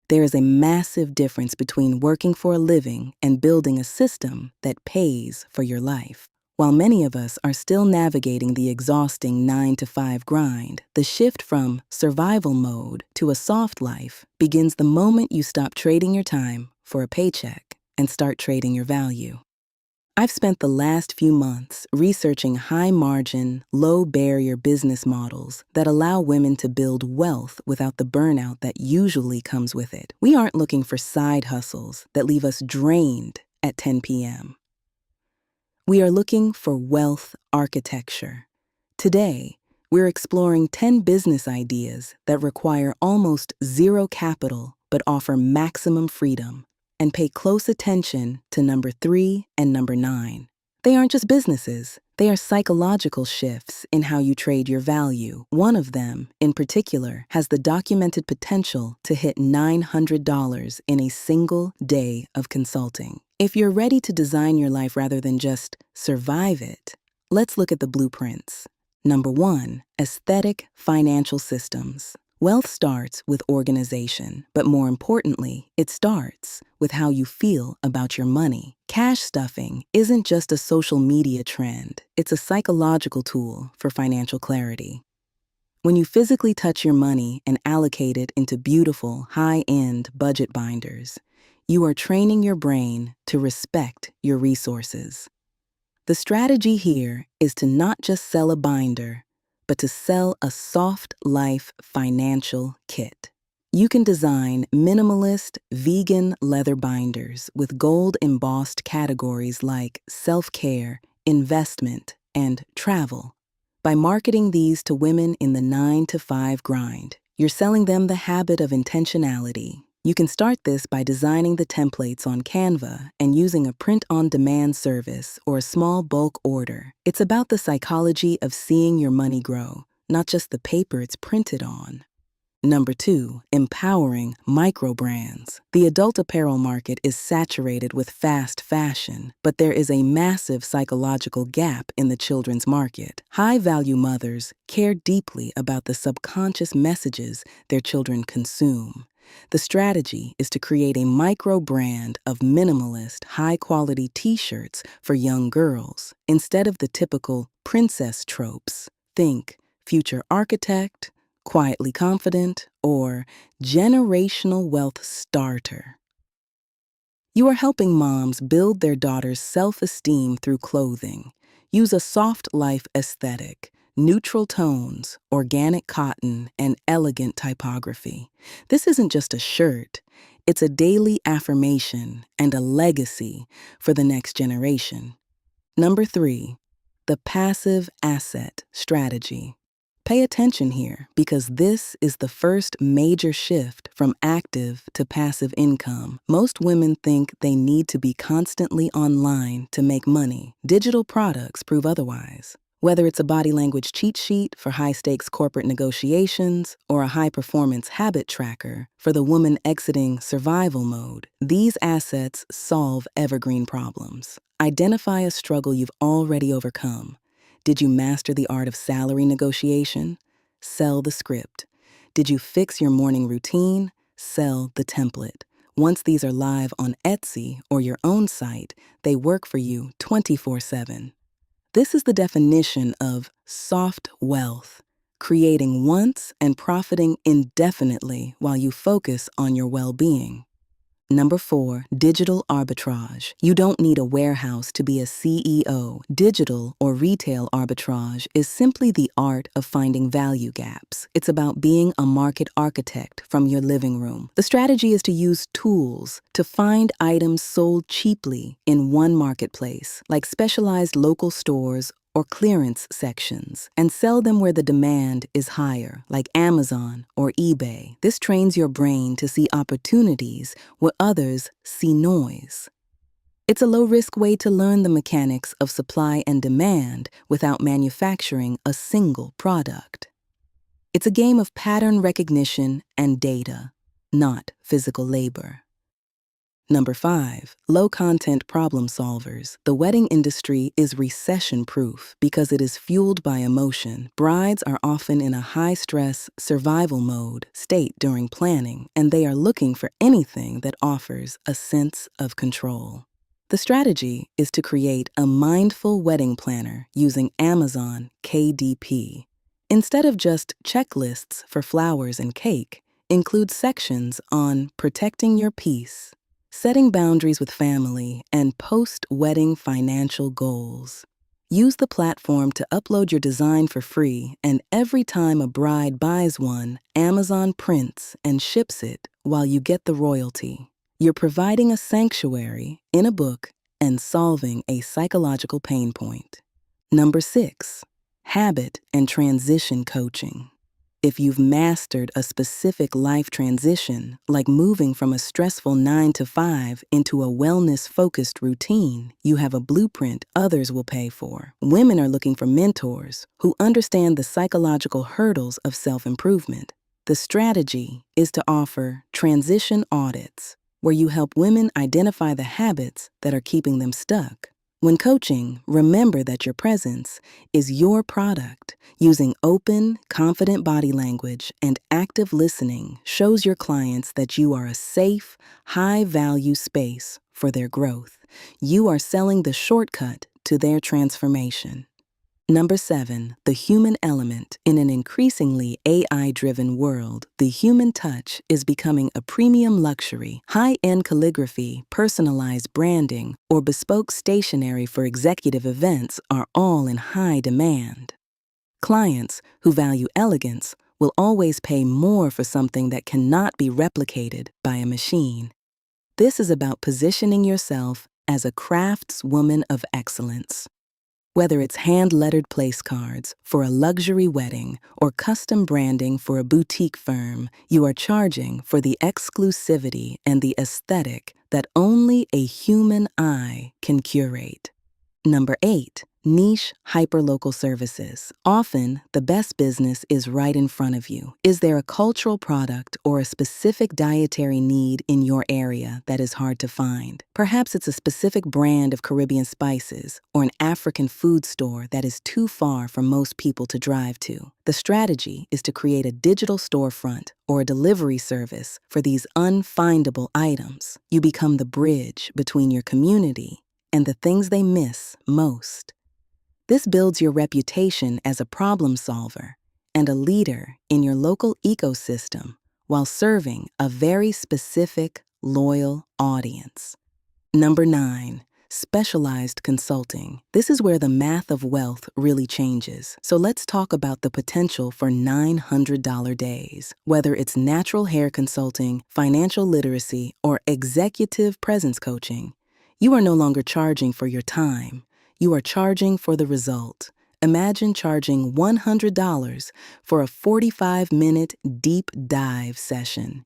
There is a massive difference between working for a living and building a system that pays for your life. While many of us are still navigating the exhausting 9-to-5 grind, the shift from survival mode to a soft life begins the moment you stop trading your time for a paycheck and start trading your value. I've spent the last few months researching high-margin, low-barrier business models that allow women to build wealth without the burnout that usually comes with it. We aren't looking for side hustles that leave us drained at 10 p.m. We are looking for wealth architecture. Today, we're exploring 10 business ideas that require almost zero capital but offer maximum freedom. And pay close attention to number 3 and number 9. They aren't just businesses, they are psychological shifts in how you trade your value. One of them, in particular, has the documented potential to hit $900 in a single day of consulting. If you're ready to design your life rather than just survive it, let's look at the blueprints. Number 1, aesthetic financial systems. Wealth starts with organization, but more importantly, it starts with how you feel about your money. Cash stuffing isn't just a social media trend, it's a psychological tool for financial clarity. When you physically touch your money and allocate it into beautiful, high-end budget binders, you are training your brain to respect your resources. The strategy here is to not just sell a binder, but to sell a soft life financial kit. You can design minimalist, vegan leather binders with gold-embossed categories like self-care, investment, and travel. By marketing these to women in the 9-to-5 grind, you're selling them the habit of intentionality. You can start this by designing the templates on Canva and using a print-on-demand service or a small bulk order. It's about the psychology of seeing your money grow, not just the paper it's printed on. Number 2, empowering micro brands. The adult apparel market is saturated with fast fashion, but there is a massive psychological gap in the children's market. High-value mothers care deeply about the subconscious messages their children consume. The strategy is to create a micro brand of minimalist, high-quality t-shirts for young girls. Instead of the typical princess tropes, think future architect, quietly confident, or generational wealth starter. You are helping moms build their daughters' self-esteem through clothing. Use a soft life aesthetic, neutral tones, organic cotton, and elegant typography. This isn't just a shirt, it's a daily affirmation and a legacy for the next generation. Number 3, the passive asset strategy. Pay attention here because this is the first major shift from active to passive income. Most women think they need to be constantly online to make money. Digital products prove otherwise. Whether it's a body language cheat sheet for high-stakes corporate negotiations or a high-performance habit tracker for the woman exiting survival mode, these assets solve evergreen problems. Identify a struggle you've already overcome. Did you master the art of salary negotiation? Sell the script. Did you fix your morning routine? Sell the template. Once these are live on Etsy or your own site, they work for you 24/7. This is the definition of soft wealth, creating once and profiting indefinitely while you focus on your well-being. Number 4, digital arbitrage. You don't need a warehouse to be a CEO. Digital or retail arbitrage is simply the art of finding value gaps. It's about being a market architect from your living room. The strategy is to use tools to find items sold cheaply in one marketplace, like specialized local stores or clearance sections, and sell them where the demand is higher, like Amazon or eBay. This trains your brain to see opportunities where others see noise. It's a low-risk way to learn the mechanics of supply and demand without manufacturing a single product. It's a game of pattern recognition and data, not physical labor. Number 5, low-content problem solvers. The wedding industry is recession-proof because it is fueled by emotion. Brides are often in a high-stress, survival mode state during planning, and they are looking for anything that offers a sense of control. The strategy is to create a mindful wedding planner using Amazon KDP. Instead of just checklists for flowers and cake, include sections on protecting your peace, setting boundaries with family, and post-wedding financial goals. Use the platform to upload your design for free, and every time a bride buys one, Amazon prints and ships it while you get the royalty. You're providing a sanctuary in a book and solving a psychological pain point. Number 6, habit and transition coaching. If you've mastered a specific life transition, like moving from a stressful 9 to 5 into a wellness-focused routine, you have a blueprint others will pay for. Women are looking for mentors who understand the psychological hurdles of self-improvement. The strategy is to offer transition audits, where you help women identify the habits that are keeping them stuck. When coaching, remember that your presence is your product. Using open, confident body language and active listening shows your clients that you are a safe, high-value space for their growth. You are selling the shortcut to their transformation. Number 7, the human element. In an increasingly AI-driven world, the human touch is becoming a premium luxury. High-end calligraphy, personalized branding, or bespoke stationery for executive events are all in high demand. Clients who value elegance will always pay more for something that cannot be replicated by a machine. This is about positioning yourself as a craftswoman of excellence. Whether it's hand-lettered place cards for a luxury wedding or custom branding for a boutique firm, you are charging for the exclusivity and the aesthetic that only a human eye can curate. Number 8, niche hyperlocal services. Often, the best business is right in front of you. Is there a cultural product or a specific dietary need in your area that is hard to find? Perhaps it's a specific brand of Caribbean spices or an African food store that is too far for most people to drive to. The strategy is to create a digital storefront or a delivery service for these unfindable items. You become the bridge between your community and the things they miss most. This builds your reputation as a problem solver and a leader in your local ecosystem while serving a very specific, loyal audience. Number 9, specialized consulting. This is where the math of wealth really changes. So let's talk about the potential for $900 days. Whether it's natural hair consulting, financial literacy, or executive presence coaching, you are no longer charging for your time. You are charging for the result. Imagine charging $100 for a 45-minute deep dive session.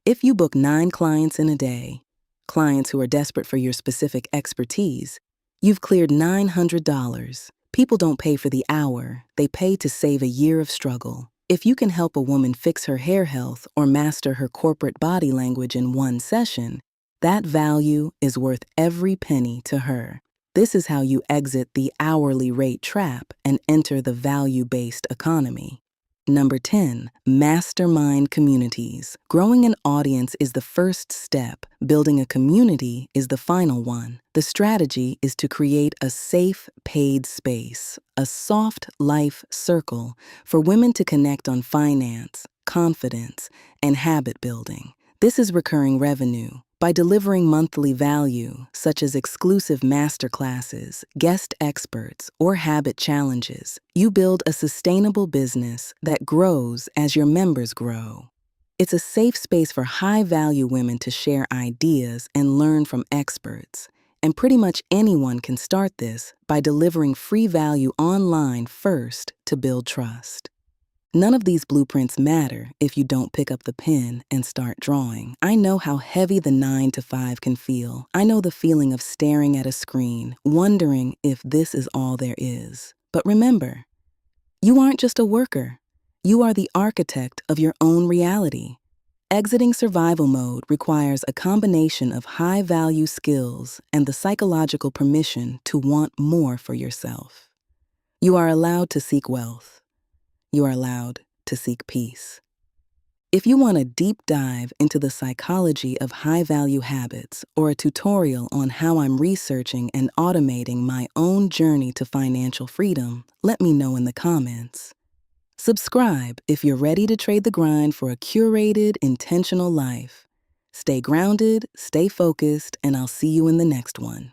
If you book 9 clients in a day, clients who are desperate for your specific expertise, you've cleared $900. People don't pay for the hour, they pay to save a year of struggle. If you can help a woman fix her hair health or master her corporate body language in one session, that value is worth every penny to her. This is how you exit the hourly rate trap and enter the value-based economy. Number 10, mastermind communities. Growing an audience is the first step. Building a community is the final one. The strategy is to create a safe, paid space, a soft life circle for women to connect on finance, confidence, and habit building. This is recurring revenue. By delivering monthly value, such as exclusive masterclasses, guest experts, or habit challenges, you build a sustainable business that grows as your members grow. It's a safe space for high-value women to share ideas and learn from experts. And pretty much anyone can start this by delivering free value online first to build trust. None of these blueprints matter if you don't pick up the pen and start drawing. I know how heavy the 9 to 5 can feel. I know the feeling of staring at a screen, wondering if this is all there is. But remember, you aren't just a worker. You are the architect of your own reality. Exiting survival mode requires a combination of high-value skills and the psychological permission to want more for yourself. You are allowed to seek wealth. You are allowed to seek peace. If you want a deep dive into the psychology of high-value habits or a tutorial on how I'm researching and automating my own journey to financial freedom, let me know in the comments. Subscribe if you're ready to trade the grind for a curated, intentional life. Stay grounded, stay focused, and I'll see you in the next one.